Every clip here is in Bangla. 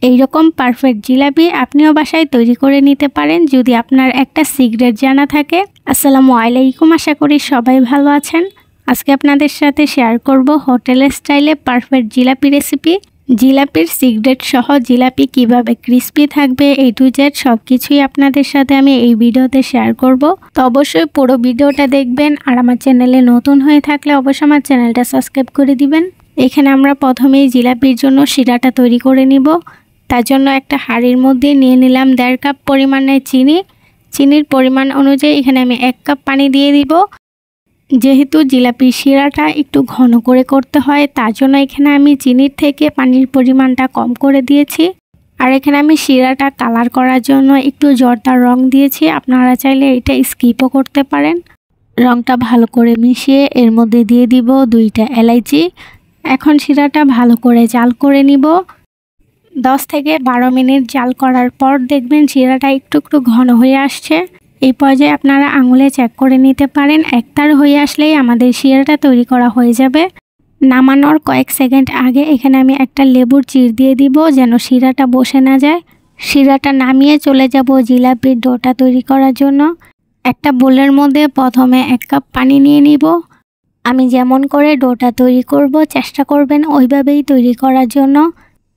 এইরকম পারফেক্ট জিলাপি আপনিও বাসায় তৈরি করে নিতে পারেন যদি আপনার একটা সিক্রেট জানা থাকে। আসসালামু আলাইকুম, আশা করি সবাই ভালো আছেন। আজকে আপনাদের সাথে শেয়ার করব হোটেলের স্টাইলে পারফেক্ট জিলাপি রেসিপি। জিলাপির সিক্রেট সহ জিলাপি কিভাবে ক্রিস্পি থাকবে A to Z সব কিছুই আপনাদের সাথে আমি এই ভিডিওতে শেয়ার করব। তো অবশ্যই পুরো ভিডিওটা দেখবেন, আর আমার চ্যানেলে নতুন হয়ে থাকলে অবশ্যই আমার চ্যানেলটা সাবস্ক্রাইব করে দিবেন। এখানে আমরা প্রথমেই জিলাপির জন্য শিরাটা তৈরি করে নিব। তার জন্য একটা হাঁড়ির মধ্যে নিয়ে নিলাম 1.5 কাপ পরিমাণের চিনি। চিনির পরিমাণ অনুযায়ী এখানে আমি 1 কাপ পানি দিয়ে দিব। যেহেতু জিলাপির শিরাটা একটু ঘন করে করতে হয়, তার জন্য এখানে আমি চিনির থেকে পানির পরিমাণটা কম করে দিয়েছি। আর এখানে আমি শিরাটা কালার করার জন্য একটু জর্দা রং দিয়েছি, আপনারা চাইলে এটা স্কিপও করতে পারেন। রংটা ভালো করে মিশিয়ে এর মধ্যে দিয়ে দিব 2টা এলাইচি। এখন শিরাটা ভালো করে জাল করে নিব। 10 থেকে 12 মিনিট জাল করার পর দেখবেন শিরাটা একটু একটু ঘন হয়ে আসছে। এই পর্যায়ে আপনারা আঙুলে চেক করে নিতে পারেন। একতার হয়ে আসলেই আমাদের শিরাটা তৈরি করা হয়ে যাবে। নামানোর কয়েক সেকেন্ড আগে এখানে আমি একটা লেবুর চিড় দিয়ে দিব যেন শিরাটা বসে না যায়। শিরাটা নামিয়ে চলে যাব জিলাপির ডোটা তৈরি করার জন্য। একটা বোলের মধ্যে প্রথমে 1 কাপ পানি নিয়ে নিব। আমি যেমন করে ডোটা তৈরি করব চেষ্টা করবেন ওইভাবেই তৈরি করার জন্য।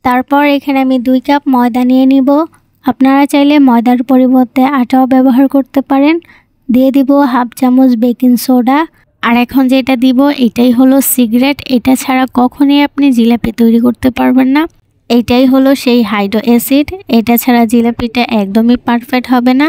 তারপর এখানে আমি 2 কাপ ময়দা নিয়ে নিব। আপনারা চাইলে ময়দার পরিবর্তে আটাও ব্যবহার করতে পারেন। দিয়ে দিব হাফ চামচ বেকিং সোডা। আর এখন যেটা দিব এটাই হলো সিক্রেট, এটা ছাড়া কখনোই আপনি জিলাপি তৈরি করতে পারবেন না। এইটাই হলো সেই হাইড্রো অ্যাসিড, এটা ছাড়া জিলাপিটা একদমই পারফেক্ট হবে না।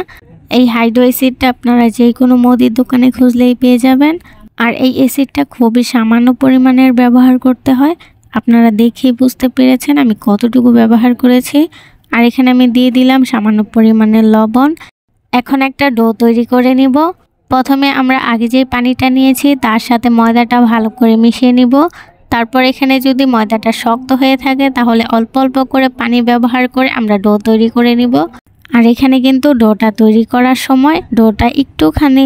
এই হাইড্রো অ্যাসিডটা আপনারা যে কোনো মুদির দোকানে খুঁজলেই পেয়ে যাবেন। আর এই অ্যাসিডটা খুবই সামান্য পরিমাণের ব্যবহার করতে হয়। আপনারা দেখেই বুঝতে পেরেছেন আমি কতটুকু ব্যবহার করেছি। আর এখানে আমি দিয়ে দিলাম সামান্য পরিমাণের লবণ। এখন একটা ডো তৈরি করে নিব। প্রথমে আমরা আগে যে পানিটা নিয়েছি তার সাথে ময়দাটা ভালো করে মিশিয়ে নিব। তারপর এখানে যদি ময়দাটা শক্ত হয়ে থাকে তাহলে অল্প অল্প করে পানি ব্যবহার করে আমরা ডো তৈরি করে নিব। আর এখানে কিন্তু ডোটা তৈরি করার সময় ডোটা একটুখানি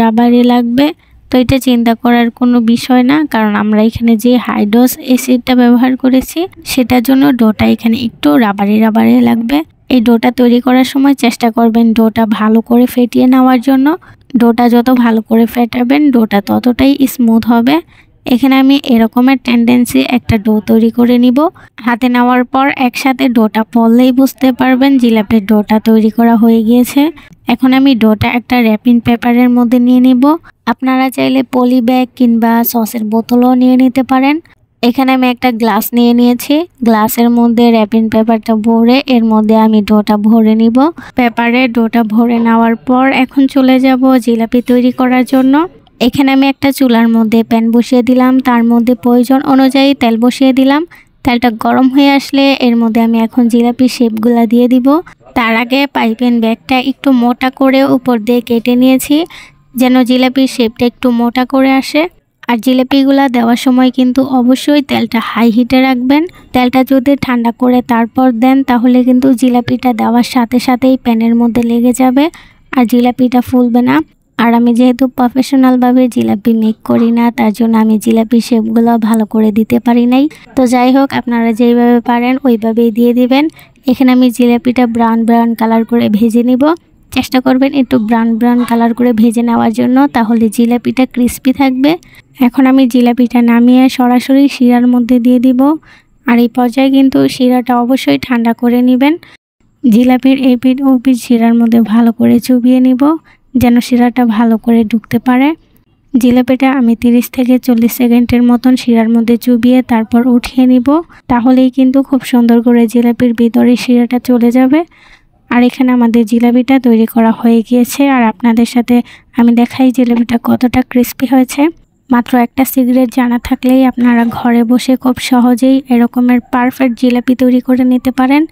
রাবারি লাগবে। তো এটা চিন্তা করার কোনো বিষয় না, কারণ আমরা এখানে যে হাইড্রোস অ্যাসিডটা ব্যবহার করেছি সেটার জন্য ডোটা এখানে একটু রাবারি লাগবে। এই ডোটা তৈরি করার সময় চেষ্টা করবেন ডোটা ভালো করে ফেটিয়ে নেওয়ার জন্য। ডোটা যত ভালো করে ফেটাবেন ডোটা ততটাই স্মুথ হবে। এখানে আমি এরকমের টেন্ডেন্সি একটা ডো তৈরি করে নিব। হাতে নেওয়ার পর একসাথে ডোটা পড়লেই বুঝতে পারবেন জিলাপির ডোটা তৈরি করা হয়ে গিয়েছে। এখন আমি ডোটা একটা র্যাপিং পেপারের মধ্যে নিয়ে নিব। আপনারা চাইলে পলি ব্যাগ কিংবা সসের বোতলও নিয়ে নিতে পারেন। এখানে আমি একটা গ্লাস নিয়ে নিয়েছি। গ্লাসের মধ্যে র্যাপিং পেপারটা ভরে এর মধ্যে আমি ডোটা ভরে নিব। পেপারে ডোটা ভরে নেওয়ার পর এখন চলে যাব জিলাপি তৈরি করার জন্য। এখানে আমি একটা চুলার মধ্যে প্যান বসিয়ে দিলাম, তার মধ্যে প্রয়োজন অনুযায়ী তেল বসিয়ে দিলাম। তেলটা গরম হয়ে আসলে এর মধ্যে আমি এখন জিলাপির শেপগুলা দিয়ে দিব। তার আগে পাইপিং ব্যাগটা একটু মোটা করে উপর দিয়ে কেটে নিয়েছি যেন জিলাপির শেপটা একটু মোটা করে আসে। আর জিলাপিগুলা দেওয়ার সময় কিন্তু অবশ্যই তেলটা হাই হিটে রাখবেন। তেলটা যদি ঠান্ডা করে তারপর দেন তাহলে কিন্তু জিলাপিটা দেওয়ার সাথে সাথেই প্যানের মধ্যে লেগে যাবে আর জিলাপিটা ফুলবে না। আর আমি যেহেতু প্রফেশনালভাবে জিলাপি মেক করি না, তার জন্য আমি জিলাপির শেপগুলো ভালো করে দিতে পারি নাই। তো যাই হোক, আপনারা যেইভাবে পারেন ওইভাবেই দিয়ে দিবেন। এখানে আমি জিলাপিটা ব্রাউন কালার করে ভেজে নিব। চেষ্টা করবেন একটু ব্রাউন কালার করে ভেজে নেওয়ার জন্য, তাহলে জিলাপিটা ক্রিস্পি থাকবে। এখন আমি জিলাপিটা নামিয়ে সরাসরি শিরার মধ্যে দিয়ে দিব। আর এই পর্যায়ে কিন্তু শিরাটা অবশ্যই ঠান্ডা করে নেবেন। জিলাপির এই পিঠ ও পিঠ শিরার মধ্যে ভালো করে চুবিয়ে নিব যেন শিরাটা ভালো করে ঢুকতে পারে। জিলাপিটা আমি 30 থেকে 40 সেকেন্ডের মতন শিরার মধ্যে চুবিয়ে তারপর উঠিয়ে নিব। তাহলেই কিন্তু খুব সুন্দর করে জিলাপির ভিতরে শিরাটা চলে যাবে। আর এখানে আমাদের জিলাপিটা তৈরি করা হয়ে গিয়েছে। আর আপনাদের সাথে আমি দেখাই জিলাপিটা কতটা ক্রিস্পি হয়েছে। মাত্র একটা সিক্রেট জানা থাকলেই আপনারা ঘরে বসে খুব সহজেই এরকমের পারফেক্ট জিলাপি তৈরি করে নিতে পারেন।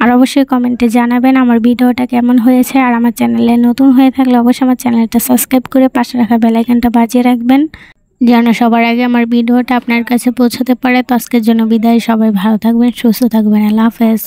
আর অবশ্যই কমেন্টে জানাবেন আমার ভিডিওটা কেমন হয়েছে। আর আমার চ্যানেলে নতুন হয়ে থাকলে অবশ্যই আমার চ্যানেলটা সাবস্ক্রাইব করে পাশে রাখা বেল আইকনটা বাজিয়ে রাখবেন যেন সবার আগে আমার ভিডিওটা আপনার কাছে পৌঁছাতে পারে। তো আজকের জন্য বিদায়, সবাই ভালো থাকবেন, সুস্থ থাকবেন। আল্লাহ হাফেজ।